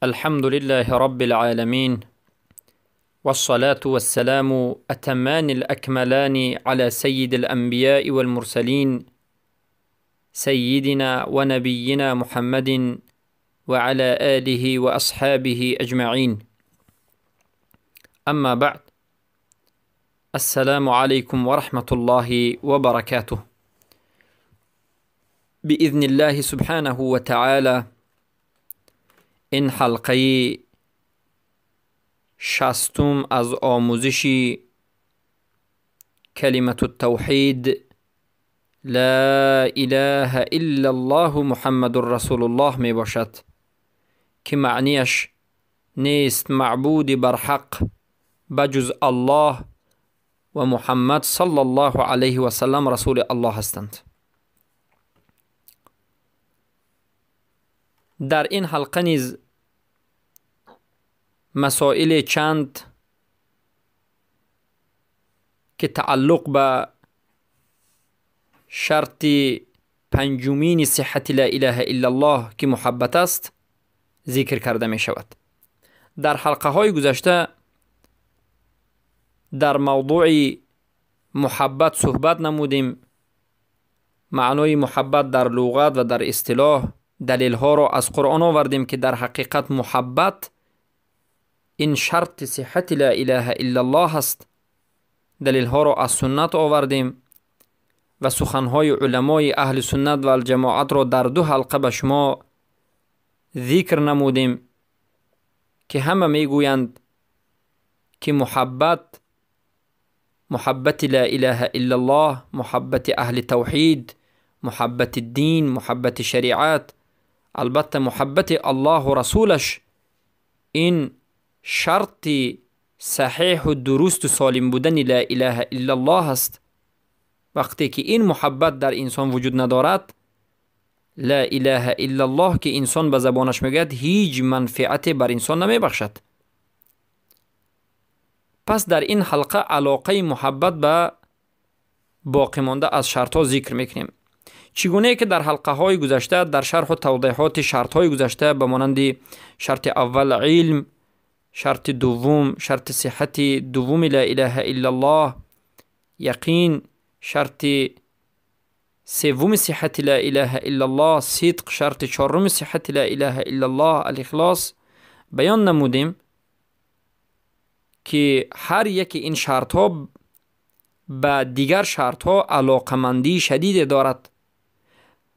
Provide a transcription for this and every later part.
الحمد لله رب العالمين، والصلاة والسلام أتمان الأكملان على سيد الأنبياء والمرسلين، سيدنا ونبينا محمد وعلى آله وأصحابه أجمعين. أما بعد، السلام عليكم ورحمة الله وبركاته. بإذن الله سبحانه وتعالى این حلقه شستم از آموزش کلمة التوحید لا اله الا الله محمد رسول الله می باشد که معنیش نیست معبود بر حق بجز الله و محمد صلی الله علیه و سلم رسول الله هستند. در این حلقه نیز مسائل چند که تعلق به شرط پنجمین صحت لا اله الا الله که محبت است ذکر کرده می شود. در حلقه های گذشته در موضوع محبت صحبت نمودیم. معنای محبت در لغت و در اصطلاح دلیل ها را از قرآن آوردیم که در حقیقت محبت این شرط صحت لا اله الا الله است. دلیل ها را از سنت آوردیم و سخنهای علمای اهل سنت و الجماعت را در دو حلقه به شما ذکر نمودیم که همه می گویند که محبت لا اله الا الله، محبت اهل توحید، محبت دین، محبت شریعت، البته محبت الله و رسولش، این شرط صحیح و درست و سالم بودن لا اله الا الله است. وقتی که این محبت در انسان وجود ندارد، لا اله الا الله که انسان به زبانش میگد هیچ منفعت بر انسان نمی بخشد. پس در این حلقه علاقه محبت به باقی مانده از شرط ها ذکر میکنیم. چگونه که در حلقه های گذشته در شرح و توضیحات شرط های گذشته به مانند شرط اول علم، شرط دوم شرط صحت دوم لا اله الا الله یقین، شرط سوم صحت لا اله الا الله صدق، شرط چهارم صحت لا اله الا الله الاخلاص بیان نمودیم که هر یک این شرط ها به دیگر شرط ها علاقمندی شدید دارد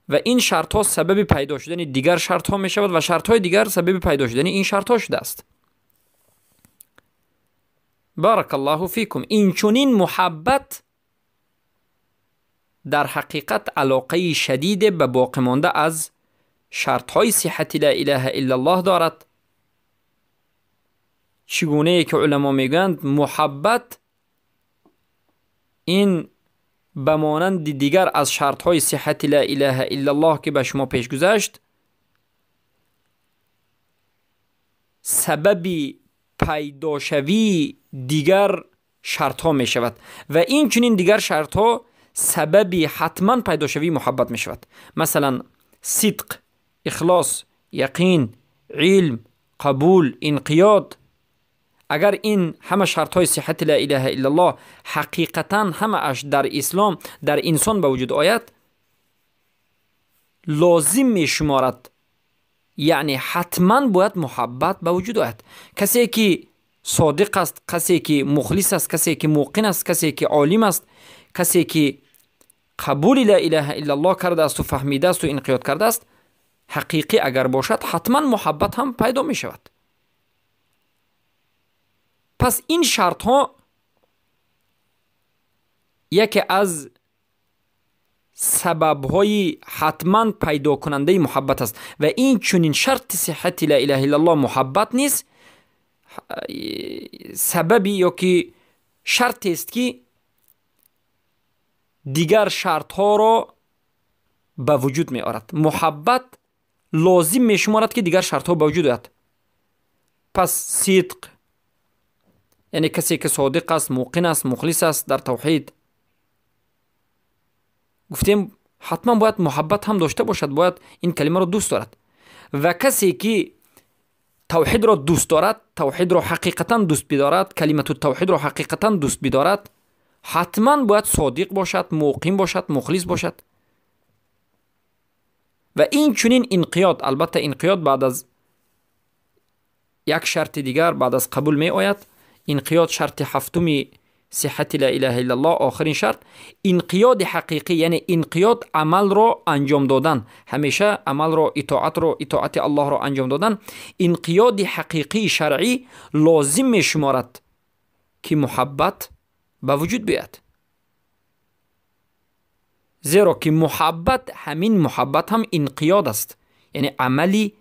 و این شرط ها سبب پیدا شدن دیگر شرط ها می شود و شرط های دیگر سبب پیدا شدن این شرط ها شده است. بارک الله فیکم. این چونین محبت در حقیقت علاقه شدید به باقی مانده از شرط های صحت لا اله الا الله دارد. چگونه که علما میگویند محبت این به مانند دیگر از شرط های صحت لا اله الا الله که به شما پیش گذشت سبب پیدا شوی دیگر شرط ها می شود و این چنین دیگر شرط ها سبب حتما پیدا شوی محبت می شود. مثلا صدق، اخلاص، یقین، علم، قبول، انقیاد. اگر این همه شرط های صحت لا اله الا الله حقیقتا همه اش در اسلام در انسان به وجود آید، لازم می شمارد، یعنی حتما باید محبت به وجود آید. کسی که صادق است، کسی که مخلص است، کسی که موقن است، کسی که عالم است، کسی که قبول لا اله الا الله کرده است و فهمیده است و انقیاد کرده است، حقیقی اگر باشد حتما محبت هم پیدا می شود. پس این شرط ها یکی از سبب های حتما پیدا کننده محبت است و این چنین شرط صحت لا اله الا الله محبت نیست، سببی یا که شرط است که دیگر شرط ها را به وجود می آورد. محبت لازم می شمارد که دیگر شرط ها به وجود آید. پس صدق یعنی کسی که صادق است، موقن است، مخلص است در توحید، گفتیم حتما باید محبت هم داشته باشد، باید این کلمه رو دوست دارد. و کسی که توحید را دوست دارد، توحید را حقیقتا دوست بدارد، کلمت التوحید را حقیقتا دوست بدارد، حتما باید صادق باشد، مقیم باشد، مخلص باشد. و این چنین انقیاد، البته انقیاد بعد از یک شرط دیگر بعد از قبول می آید. انقیاد شرط هفتمی صحت لا اله الا الله، آخرین شرط. انقیاد حقیقی یعنی انقیاد عمل را انجام دادن، همیشه عمل را اطاعت الله را انجام دادن. انقیاد حقیقی شرعی لازم می شمارد که محبت به وجود بیاید، زیرا که محبت، همین محبت هم انقیاد است، یعنی عملی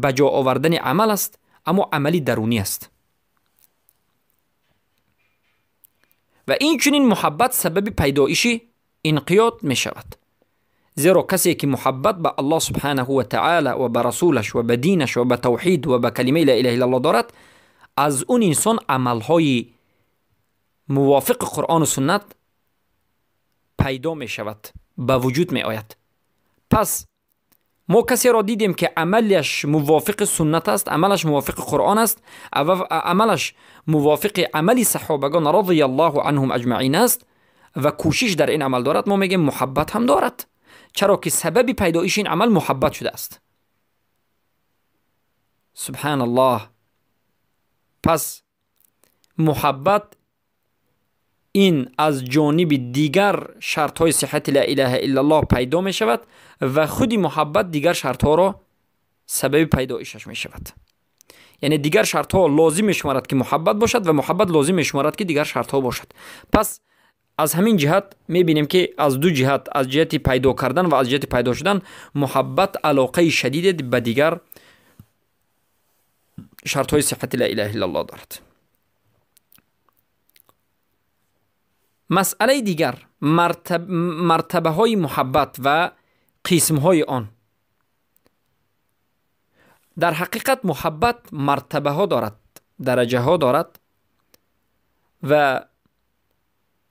بجا آوردن عمل است، اما عملی درونی است. و این چنین محبت سبب پیدایش انقیاد می شود، زیرا کسی که محبت به الله سبحانه و تعالی و به رسولش و به دینش و به توحید و به کلمه لا اله الا الله دارد، از اون انسان عملهای موافق قرآن و سنت پیدا می شود، به وجود می آید. پس ما کسی را دیدیم که عملش موافق سنت است، عملش موافق قرآن است، عملش موافق عمل صحابگان رضی الله عنهم اجمعین است و کوشش در این عمل دارد، ما میگیم محبت هم دارد، چرا که سبب پیدایش این عمل محبت شده است. سبحان الله. پس محبت این از جانب دیگر شرط های صحت لا اله الا الله پیدا می شود و خودی محبت دیگر شرط ها را سبب پیدایشش می شود. یعنی دیگر شرط ها لازم می شمارد که محبت باشد و محبت لازم می شمارد که دیگر شرط ها باشد. پس از همین جهت می بینیم که از دو جهت، از جهت پیدا کردن و از جهت پیدا شدن، محبت علاقه شدید به دیگر شرط های صحت لا اله الا الله دارد. مسئله دیگر، مرتبه های محبت و قسم های آن. در حقیقت محبت مرتبه ها دارد، درجه ها دارد و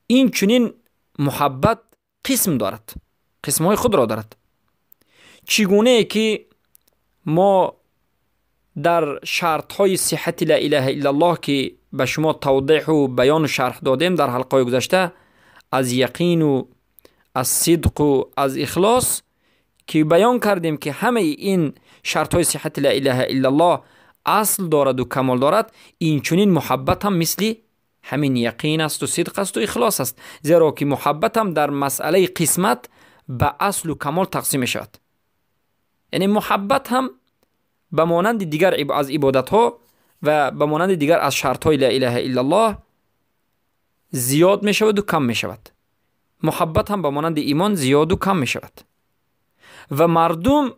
این چنین محبت قسم دارد، قسم های خود را دارد. چگونه که ما در شرط های صحت لا اله الا الله که به شما توضیح و بیان و شرح دادیم در حلقه گذشته، از یقین و از صدق و از اخلاص، که بیان کردیم که همه این شرط های صحت لا اله الا الله اصل دارد و کمال دارد. این چنین محبت هم مثل همین یقین است و صدق است و اخلاص است، زیرا که محبت هم در مسئله قسمت به اصل و کمال تقسیم می شود. یعنی محبت هم به مانند دیگر از عبادت ها و به مانند دیگر از شرط های لا اله الا الله زیاد می شود و کم می شود. محبت هم به مانند ایمان زیاد و کم می شود و مردم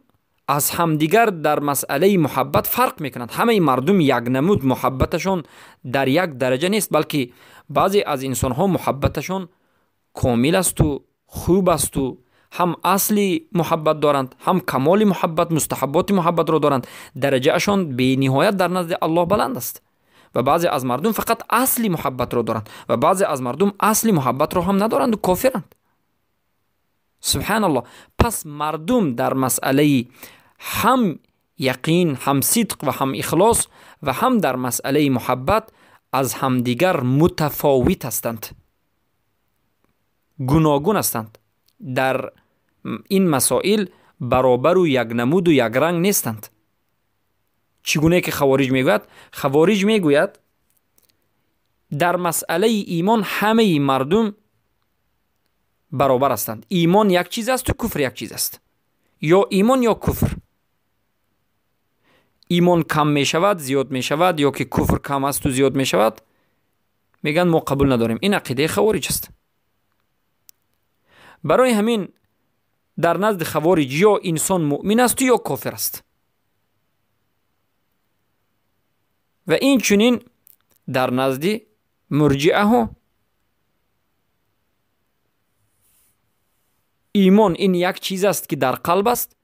از همدیگر در مسئله محبت فرق می کنند. همه مردم یک نمود محبتشون در یک درجه نیست، بلکه بعضی از انسان ها محبتشون کامل است و خوب است و هم اصلی محبت دارند، هم کمال محبت، مستحبات محبت را دارند. درجه اشون به نهایت در نزد الله بلند است. و بعضی از مردم فقط اصلی محبت را دارند و بعضی از مردم اصلی محبت را هم ندارند و کافرند. سبحان الله. پس مردم در مسئله هم یقین، هم صدق و هم اخلاص و هم در مسئله محبت از همدیگر متفاوت هستند، گوناگون هستند. در این مسائل برابر و یک نمود و یک رنگ نیستند. چگونه که خوارج میگوید در مسئله ایمان همه مردم برابر هستند. ایمان یک چیز است و کفر یک چیز است، یا ایمان یا کفر. ایمان کم می شود زیاد می شود، یا که کفر کم است و زیاد می شود، میگن ما قبول نداریم. این عقیده خوارج است. برای همین در نزد خوارج یا انسان مؤمن است یا کافر است. و این چنین در نزد مرجئه ها ایمان این یک چیز است که در قلب است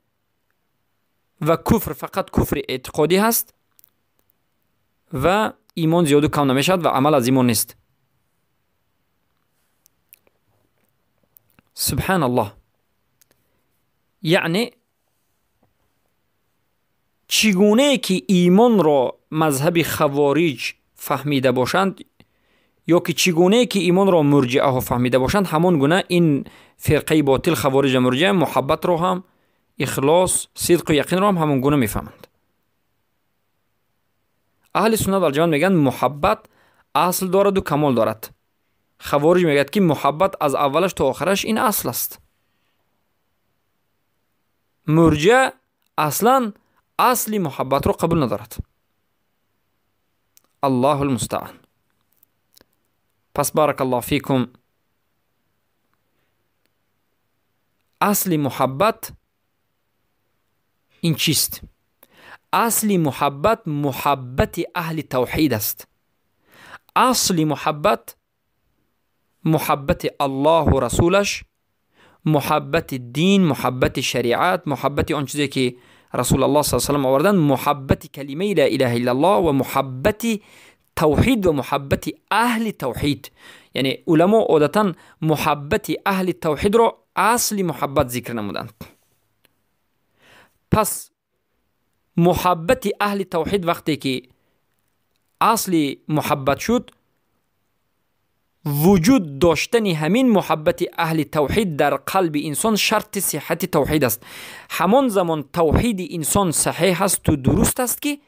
و کفر فقط کفر اعتقادی هست و ایمان زیاد و کم نمیشد و عمل از ایمان نیست. سبحان الله. یعنی چگونه که ایمان را مذهب خوارج فهمیده باشند یا که چگونه که ایمان را مرجعه ها فهمیده باشند، همان گونه این فرقه باطل خوارج مرجعه محبت را هم، اخلاص، صدق و یقین را هم همون گونه میفهمند. اهل سنت و الجماعت میگن محبت اصل دارد و کمال دارد. خوارج میگن که محبت از اولش تا آخرش این اصل است. مرجع اصلا اصلی محبت را قبول ندارد. الله المستعان. پس بارک الله فیکم، اصل محبت این چیست؟ اصل محبت محبت اهل توحید است. اصل محبت محبت الله و رسولش، محبت دین، محبت شریعت، محبت آن چیزی که رسول الله صلی الله علیه و آله آوردن، محبت کلمه لا اله الا الله و محبت توحید و محبت اهل توحید. یعنی علما عادتا محبت اهل توحید را اصل محبت ذکر نمودند. پس محبت اهل توحید وقتی که اصل محبت شد، وجود داشتن همین محبت اهل توحید در قلب انسان شرط صحت توحید است. همان زمان توحید انسان صحیح است و درست است که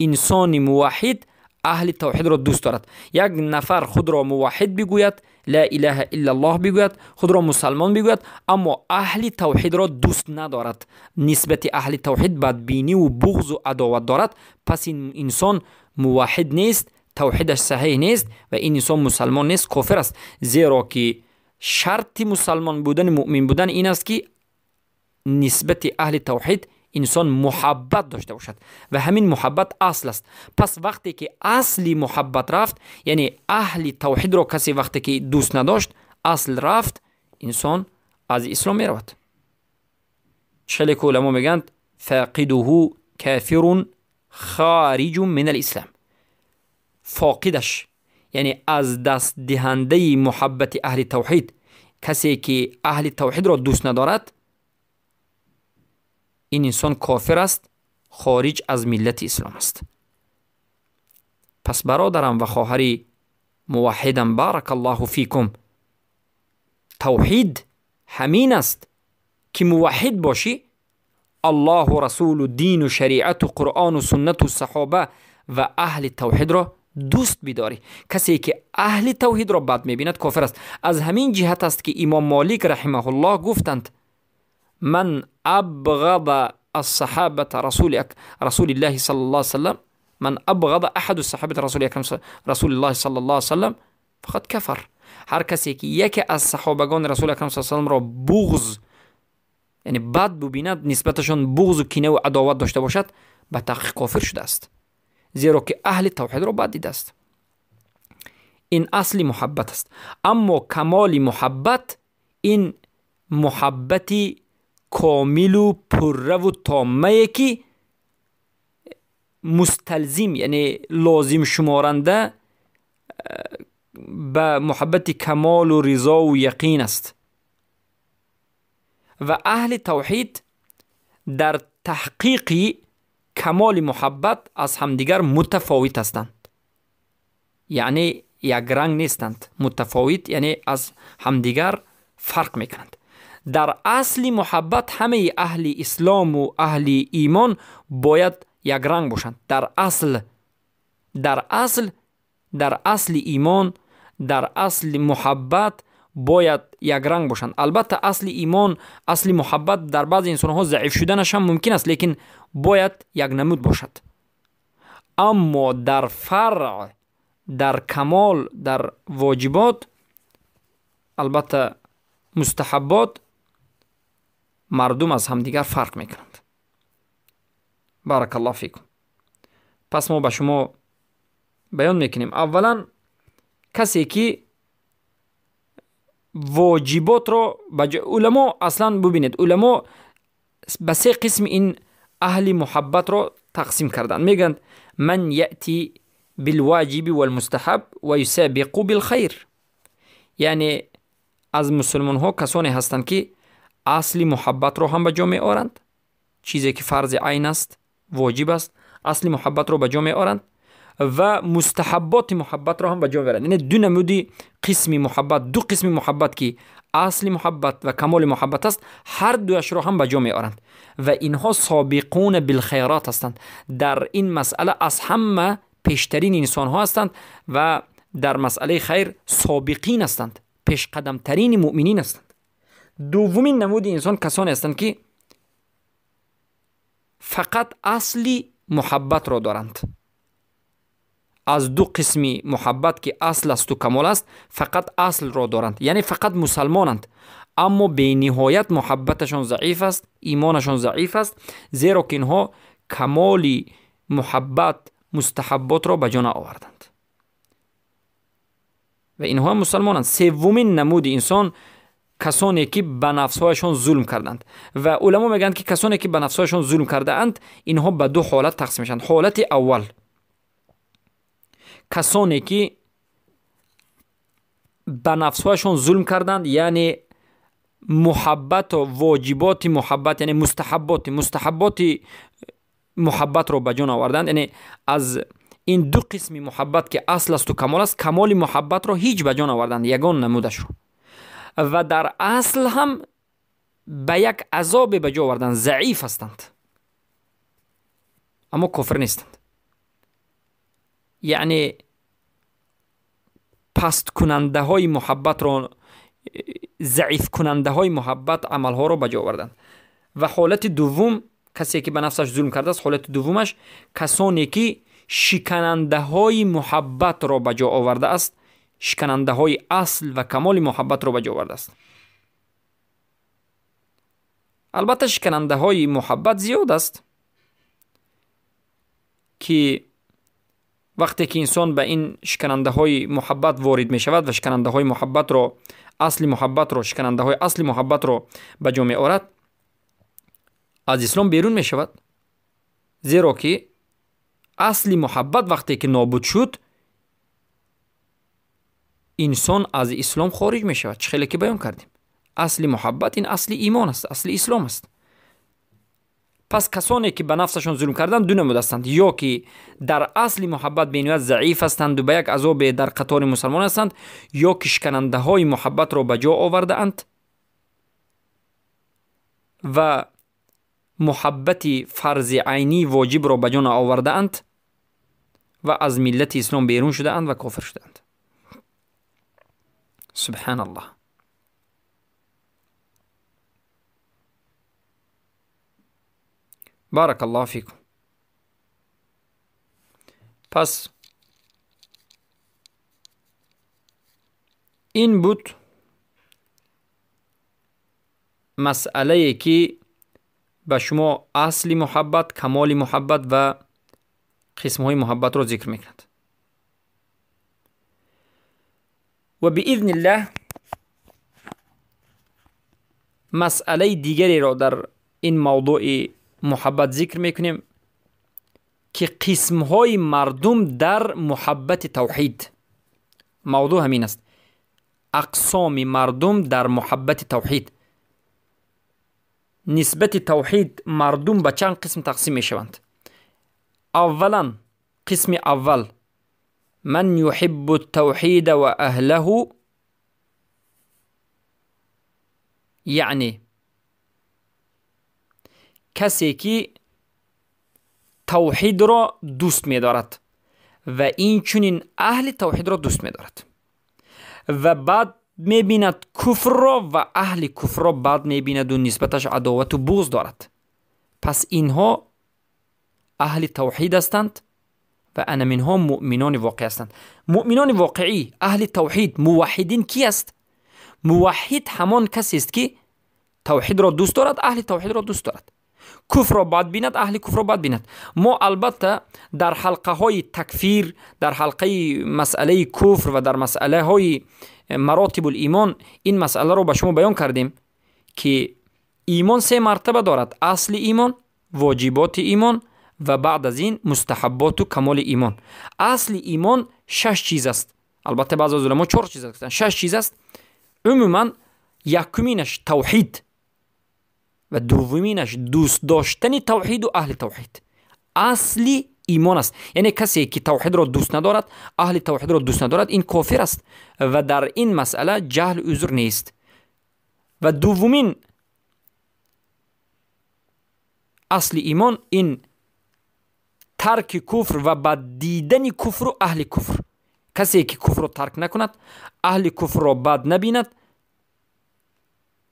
انسان موحد اهل توحید را دوست دارد. یک نفر خود را موحد بگوید، لا اله الا الله بگوید، خود را مسلمان بگوید، اما اهل توحید را دوست ندارد، نسبت اهل توحید بدبینی و بغض و عداوت دارد، پس این انسان موحد نیست، توحیدش صحیح نیست و این انسان مسلمان نیست، کافر است. زیرا که شرط مسلمان بودن، مؤمن بودن این است که نسبت اهل توحید انسان محبت داشته باشد و همین محبت اصل است. پس وقتی که اصلی محبت رفت، یعنی اهل توحید را کسی وقتی که دوست نداشت، اصل رفت، انسان از اسلام می رود. چلی که علما میگن فاقده کافر خارج من الاسلام. فاقدش یعنی از دست دهنده محبت اهل توحید، کسی که اهل توحید را دوست ندارد، این انسان کافر است، خارج از ملت اسلام است. پس برادرم و خواهری موحدم، بارک الله فیکم، توحید همین است که موحد باشی، الله و رسول و دین و شریعت و قرآن و سنت و صحابه و اهل توحید را دوست بداری. کسی که اهل توحید را بد میبیند کافر است. از همین جهت است که امام مالک رحمه الله گفتند من ابغض الصحابه رسول الله صلی الله علیه وسلم، من ابغض احد الصحابه رسول الله صلی الله علیه وسلم فقط کفر. هر کسی که یکی از صحابگان رسول اکرم صلی الله علیه وسلم را بغض، یعنی بد ببیند، نسبتشان بغض و کینه و عداوت داشته باشد، به تحقیق کافر شده است، زیرا که اهل توحید را بد دیده است. این اصل محبت است. اما کمال محبت این محبتی کامل و پره و تامه که مستلزم، یعنی لازم شمارنده به محبت کمال و رضا و یقین است. و اهل توحید در تحقیق کمال محبت از همدیگر متفاوت هستند، یعنی یک رنگ نیستند، متفاوت یعنی از همدیگر فرق میکنند. در اصل محبت همه اهل اسلام و اهل ایمان باید یک رنگ باشند. در اصل ایمان، در اصل محبت باید یک رنگ باشند. البته اصل ایمان، اصل محبت در بعض انسان ها ضعیف شدنش هم ممکن است، لیکن باید یک نمود باشد. اما در فرع، در کمال، در واجبات، البته مستحبات، مردم از همدیگر فرق میکنند. بارک الله فیکم. پس ما به شما بیان میکنیم، اولا کسی که واجبات را علما اصلا ببینید، علما به سه قسم این اهل محبت را تقسیم کردن. میگن من یأتی بالواجب والمستحب و یسابق بالخیر، یعنی از مسلمان ها کسانی هستند که اصل محبت را هم به جا می آورند، چیزی که فرض عین است، واجب است، اصل محبت رو به جا می آورند و مستحبات محبت رو هم به جا می آورند. یعنی دو نمودی قسم محبت، دو قسم محبت که اصل محبت و کمال محبت است، هر دوش رو هم به جا می آورند و اینها سابقون بالخیرات هستند. در این مسئله از همه پیشترین انسان ها هستند و در مسئله خیر سابقین هستند، پیش قدم ترین مؤمنین هستند. دومین نمود انسان کسانی هستند که فقط اصلی محبت را دارند. از دو قسمی محبت که اصل است و کمال است، فقط اصل را دارند، یعنی فقط مسلمانند، اما به نهایت محبتشان ضعیف است، ایمانشان ضعیف است، زیرا که اینها کمالی محبت مستحبات را به جا آوردند و اینها مسلمانند. سومین نمود انسان کسانی که به نفسهایشان ظلم کردند و علما میگن که کسانی که به نفسهایشان ظلم کرده اند اینها به دو حالت تقسیم میشن. حالت اول کسانی که به نفسهایشان ظلم کردند، یعنی محبت و واجبات محبت، یعنی مستحبات محبت رو به جا آوردند، یعنی از این دو قسم محبت که اصل است و کمال است، کمال محبت رو هیچ به جا آوردند، یگان نمودش رو، و در اصل هم به یک عذاب به جا آوردند، ضعیف هستند اما کفر نیستند. یعنی پست کننده های محبت رو، ضعیف کننده های محبت عملها رو به جا آوردند. و حالت دوم کسی که به نفسش ظلم کرده است، حالت دومش کسانی که شکننده های محبت را به جا آورده است، شکننده های اصل و کمال محبت را به جا آورده است. البته شکننده های محبت زیاد است که وقتی که انسان به این شکننده های محبت وارد می شود و شکننده های محبت را، اصل محبت را، شکننده های اصل محبت را به جا می آورد، از اسلام بیرون می شود، زیرا که اصل محبت وقتی که نابود شد انسان از اسلام خارج می شود. چه خیلی که بیان کردیم، اصل محبت این اصل ایمان است، اصل اسلام است. پس کسانی که به نفسشون ظلم کردن دو نمود هستند، یا که در اصل محبت به نوعیت ضعیف هستند و به یک عذاب در قطار مسلمان هستند، یا که شکننده های محبت را به جا آورده اند و محبت فرض عینی واجب را به جا آورده اند و از ملت اسلام بیرون شده اند و کافر شده اند. سبحان الله. بارک الله فیکم. پس این بود مسئله که به شما اصل محبت، کمال محبت و قسمهای محبت را ذکر میکند. و باذن الله مسئله دیگری را در این موضوع محبت ذکر میکنیم که قسمهای مردم در محبت توحید. موضوع همین است، اقسام مردم در محبت توحید. نسبت توحید مردم به چند قسم تقسیم می شوند. اولا قسم اول، من یحب التوحید و اهله، یعنی کسی که توحید را دوست می دارد و این چنین اهل توحید را دوست می دارد و بعد می بیند کفر را و اهل کفر را بعد می بیند و نسبتش عداوت و بغض دارد. پس اینها اهل توحید هستند و انا منها مؤمنان واقعی هستند. مؤمنان واقعی، اهل توحید، موحدین کی است؟ موحد همان کسی است که توحید را دوست دارد، اهل توحید را دوست دارد، کفر را بعد بیند، اهل کفر را بعد بیند. ما البته در حلقه های تکفیر، در حلقه مسئله کفر و در مسئله های مراتب الایمان این مسئله را به شما بیان کردیم که ایمان 3 مرتبه دارد: اصل ایمان، واجبات ایمان و بعد از این مستحبات و کمال ایمان. اصل ایمان 6 چیز است، البته بعضی از علما 4 چیز گفتن، 6 چیز است. عموما یکمینش توحید و دومینش دوست داشتن توحید و اهل توحید. اصلی ایمان است. یعنی کسی که توحید را دوست ندارد، اهل توحید را دوست ندارد، این کافر است و در این مسئله جهل عذر نیست. و دومین اصل ایمان این ترک کفر و بد دیدن کفر و اهل کفر. کسی که کفر را ترک نکند، اهل کفر را بد نبیند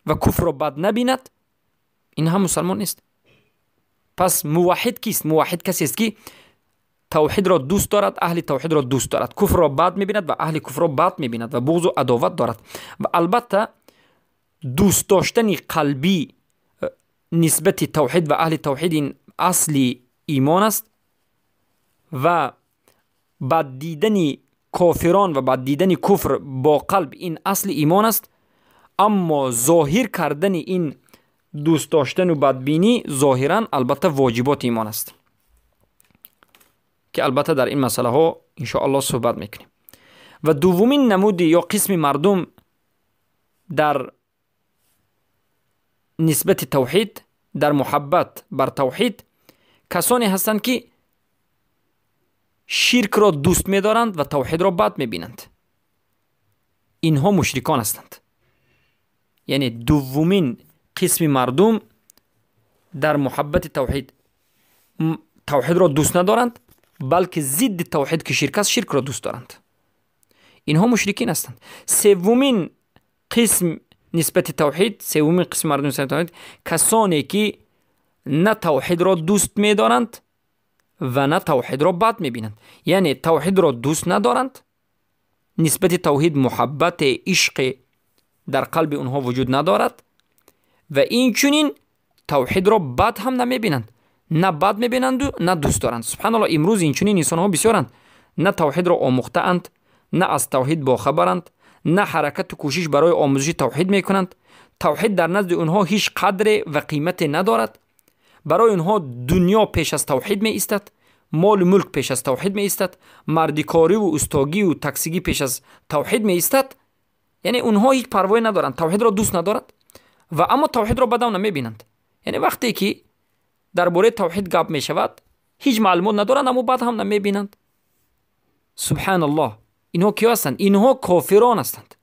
و کفر را بد نبیند، این هم مسلمان نیست. پس موحد کیست؟ موحد کسی است که توحید را دوست دارد، اهل توحید را دوست دارد، کفر را بد می‌بیند و اهل کفر را بد می‌بیند و بغض و عداوت دارد. و البته دوست داشتن قلبی نسبت توحید و اهل توحید این اصلی ایمان است و بد دیدن کافران و بد دیدن کفر با قلب این اصل ایمان است. اما ظاهر کردن این دوست داشتن و بدبینی ظاهرا البته واجبات ایمان است که البته در این مسئله ها ان شاء الله صحبت میکنیم. و دومین نمود یا قسم مردم در نسبت توحید، در محبت بر توحید، کسانی هستند که شرک را دوست می‌دارند و توحید را بد می‌بینند. اینها مشرکان هستند. یعنی دومین قسم مردم در محبت توحید، توحید را دوست ندارند بلکه ضد توحید که شرک است، شرک را دوست دارند. اینها مشرکین هستند. سومین قسم نسبت توحید، سومین قسم مردم نسبت توحید، کسانی که نه توحید را دوست می‌دارند و نه توحید را بد می‌بینند. یعنی توحید را دوست ندارند، نسبت توحید محبت عشق در قلب اونها وجود ندارد و این چنین توحید را بد هم نمی‌بینند، نه بد می‌بینند و نه دوست دارند. سبحان الله، امروز این چنین انسان‌ها بسیارند، نه توحید را آموخته اند، نه از توحید باخبرند، نه حرکت و کوشش برای آموزش توحید میکنند. توحید در نزد اونها هیچ قدر و قیمت ندارد. برای اونها دنیا پیش از توحید می ایستد، مال و ملک پیش از توحید می ایستد، مردکاری و استاگی و تکسیگی پیش از توحید می ایستد. یعنی اونها هیچ پروایی ندارند، توحید را دوست ندارد و اما توحید را بدم نمی بینند. یعنی وقتی که درباره توحید گپ می شود هیچ معلومات ندارند اما بد هم نمی بینند. سبحان الله، اینها کی هستند؟ اینها کافران هستند.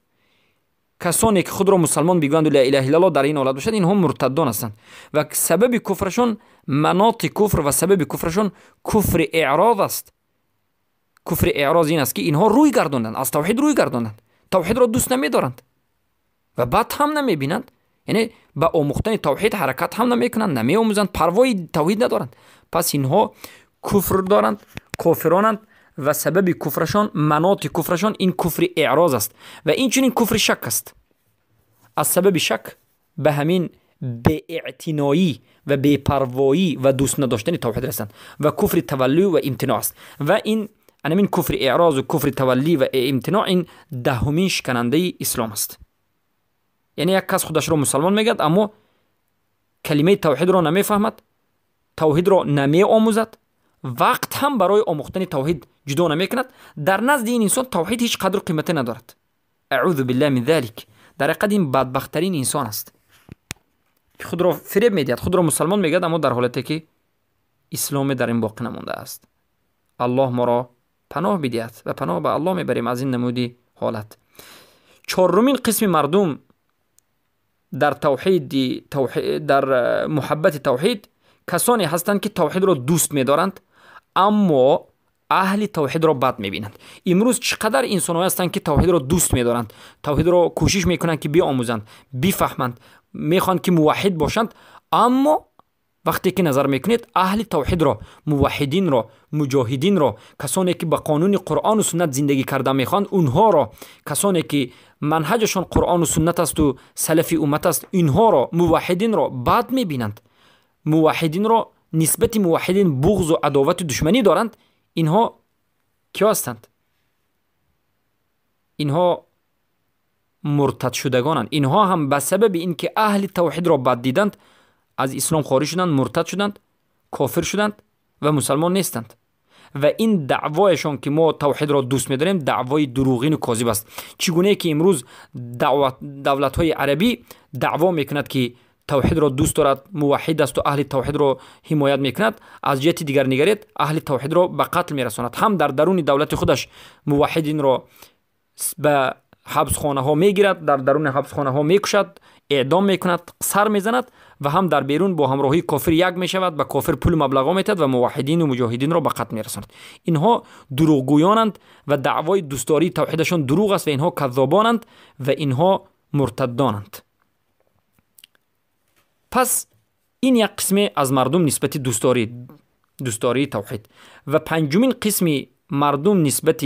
کسانی که خود را مسلمان بگویند و لا اله الا الله در این حالت باشند، اینها مرتدان هستند و سبب کفرشون مناط کفر و سبب کفرشون کفر اعراض است. کفر اعراض این است که اینها روی گرداندند، از توحید روی گرداندند، توحید را دوست نمی‌دارند و بد هم نمی‌بینند. یعنی با آموختن توحید حرکت هم نمی‌کنند، نمی‌آموزند، پروای توحید ندارند. پس اینها کفر دارند، کافرانند و سبب کفرشان، مناط کفرشان این کفر اعراض است و این چنین کفر شک است. از سبب شک به همین به اعتنایی و به پروایی و دوست نداشتن توحید هستند و کفر تولی و امتناع است. و این کفر اعراض و کفر تولی و امتناع این دهمین شکننده اسلام است. یعنی یک کس خودش را مسلمان میگد اما کلمه توحید را نمیفهمد، توحید را نمی آموزد، وقت هم برای آموختن توحید جدا نمی کند. در نزد این انسان توحید هیچ قدر و قیمتی ندارد. اعوذ بالله من ذلک. در حقیقت این بدبخترین انسان است که خود را فریب میدهد، خود را مسلمان میگد اما در حالتی که اسلام در این باقی نمانده است. الله ما را پناه بدهد و پناه به الله میبریم از این نمودی حالت. چهارمین قسم مردم در در محبت توحید کسانی هستند که توحید را دوست می‌دارند اما اهل توحید را بد می‌بینند. امروز چقدر انسان‌ها هستند که توحید را دوست می‌دارند، توحید را کوشش می‌کنند که بیاموزند، بفهمند، می‌خواند که موحد باشند، اما وقتی که نظر می‌کنید اهل توحید را، موحدین را، مجاهدین را، کسانی که به قانون قرآن و سنت زندگی کرده می‌خواند اونها را، کسانی که منهجشان قرآن و سنت است و سلف امت است، اینها را، موحدین را بد می‌بینند. موحدین را نسبت موحدین بغض و عداوت و دشمنی دارند. اینها کی هستند؟ اینها مرتد شدگانند. اینها هم به سبب اینکه اهل توحید را بد دیدند از اسلام خارج شدند، مرتد شدند، کافر شدند و مسلمان نیستند. و این دعوایشان که ما توحید را دوست می‌داریم دعوای دروغین و کاذب است. چگونه که امروز دولت‌های عربی دعوا می‌کند که توحید را دوست دارد، موحد است و اهل توحید را حمایت میکند، از جهت دیگر نگرید اهل توحید را به قتل میرساند. هم در درون دولت خودش موحدین را به حبس خانه ها میگیرد، در درون حبس خانه ها میکشد، اعدام میکند، سر میزند و هم در بیرون با همراهی کافر یک میشود، به کافر پول مبلغ میدهد و موحدین و مجاهدین را به قتل میرساند. اینها دروغگویانند و دعوای دوستداری توحیدشان دروغ است و اینها کذابانند و اینها مرتدانند. پس این یک قسم از مردم نسبت دوستداری توحید. و پنجمین قسم مردم نسبت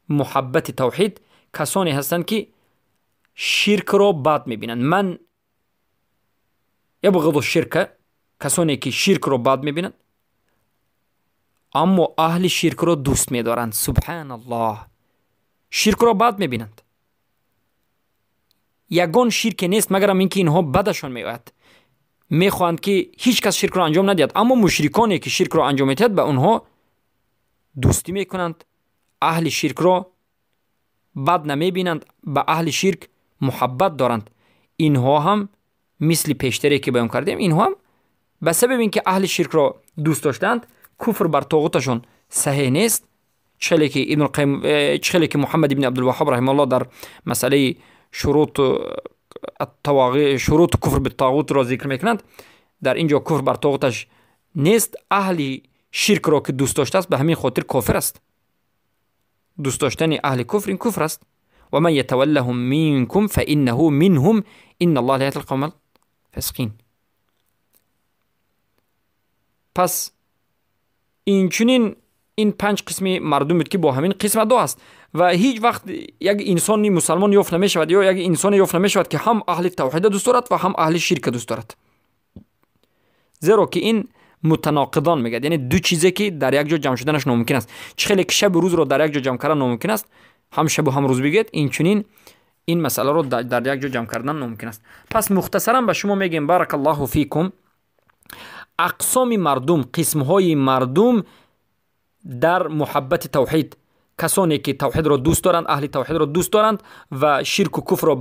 محبت توحید کسانی هستند که شرک را بد میبینند. من یبغض الشرک، کسانی که شرک را بد میبینند اما اهل شرک را دوست میدارند. سبحان الله، شرک را بد میبینند. یگان شرک نیست مگر اینکه اینها بدشان میآید، میخواهند که هیچ کس شرک را انجام ندهد، اما مشرکانی که شرک را انجام میدهند به اونها دوستی میکنند، اهل شرک را بد نمیبینند، به اهل شرک محبت دارند. اینها هم مثل پیشتری که بیان کردیم، اینها هم به سبب اینکه اهل شرک را دوست داشتند کفر بر طاغوتشون صحیح نیست. چخیلی که محمد ابن عبدالوهاب رحمه الله در مسئله شروط کفر به طاغوت را ذکر میکنند، در اینجا کفر بر طاغوتش نیست. اهل شرک را که دوست داشته است به همین خاطر کافر است. دوست داشتن اهل کفر این کفر است. و من یتولهم منکم فانه منهم ان الله لا یهدی القوم الفاسقین. پس این 5 قسم مردم بود که با همین قسم دو است و هیچ وقت یک انسانی مسلمان یافت نمی شود یا یک انسان یافت نمی شود که هم اهل توحید دوست دارد و هم اهل شرک دوست دارد، زیرا که این متناقضان میگه، یعنی دو چیزی که در یک جا جمع شدنش ناممکن است. چخیلی که شب و روز رو در یک جا جمع کردن ناممکن است، هم شب و هم روز بگید، این مسئله رو در یک جا جمع کردن ناممکن است. پس مختصرا به شما میگیم بارک الله فیکم، اقسام مردم، قسمهای مردم در محبت توحید، کسانی که توحید را دوست دارند، اهل توحید را دوست دارند و شرک و کفر را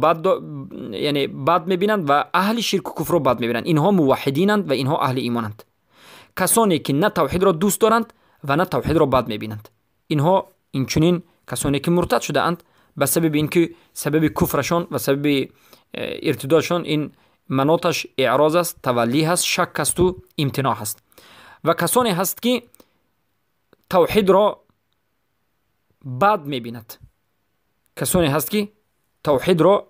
بد میبینند و اهل شرک و کفر را بد میبینند، اینها موحدینند و اینها اهل ایمانند. کسانی که نه توحید را دوست دارند و نه توحید را بد میبینند، اینها اینچنین کسانی که مرتد شده اند به سبب اینکه سبب کفرشان و سبب ارتدادشان این مناطش اعراض است، تولی هست، شک است و امتناع هست. و کسانی هست که توحید را بد میبیند، کسانی هست که توحید را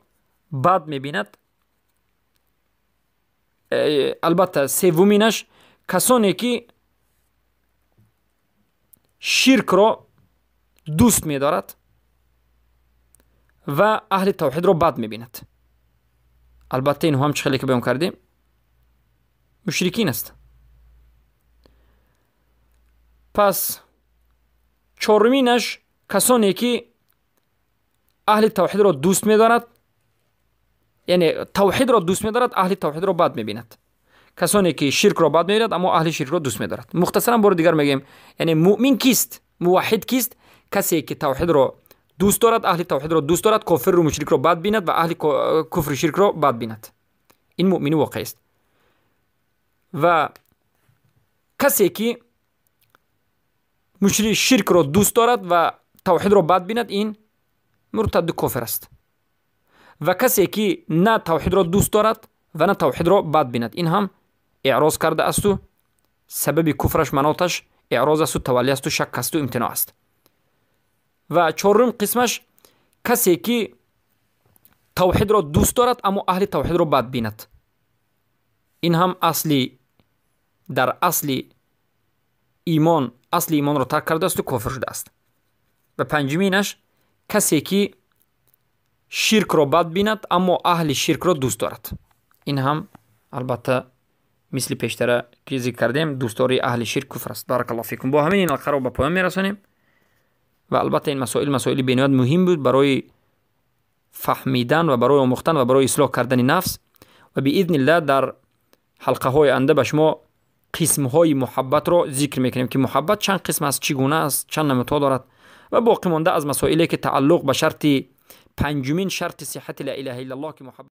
بد میبیند. البته سومینش کسانی که شرک را دوست می‌دارد و اهل توحید را بد می‌بیند. البته اینها هم چخیلی که بیان کردیم مشرکین است. پس چهارمینش کسانی که اهل توحید را دوست می‌دارد، یعنی توحید را دوست می‌دارد، اهل توحید را بد می‌بیند. کسانی که شرک را بد می‌بیند اما اهل شرک را دوست می‌دارد. مختصرا بار دیگر میگیم، یعنی مؤمن کیست؟ موحد کیست؟ کسی که توحید را دوست دارد، اهل توحید را دوست دارد، کافر و مشرک را بد بیند و اهل کفر و شرک را بد بیند. این مؤمن واقعی است. و کسی که شرک را دوست دارد و توحید را بد بیند این مرتد و کافر است. و کسی که نه توحید را دوست دارد و نه توحید را بد بیند این هم اعراض کرده است و سبب کفرش مناطش اعراض است و تولی است و شک است و امتناع است. و چهارم قسمش کسی که توحید را دوست دارد اما اهل توحید را بد بیند، این هم در اصل ایمان را ترک کرده است و کافر شده است. و پنجمینش کسی که شرک را بد بیند اما اهل شرک را دوست دارد، این هم البته مثل پیشتر که ذکر کردیم دوستداری اهل شرک کفر است. بارک الله فیکم. با همین این حلقه را به پایان میرسانیم و البته این مسائل بنیاد مهم بود برای فهمیدن و برای آموختن و برای اصلاح کردن نفس. و باذن الله در حلقه های آینده به شما قسم های محبت را ذکر میکنیم که محبت چند قسم است، چگونه است، چند نمودها دارد و باقی مانده از مسائلی که تعلق به شرط پنجمین شرط صحت لا اله الا الله که محبت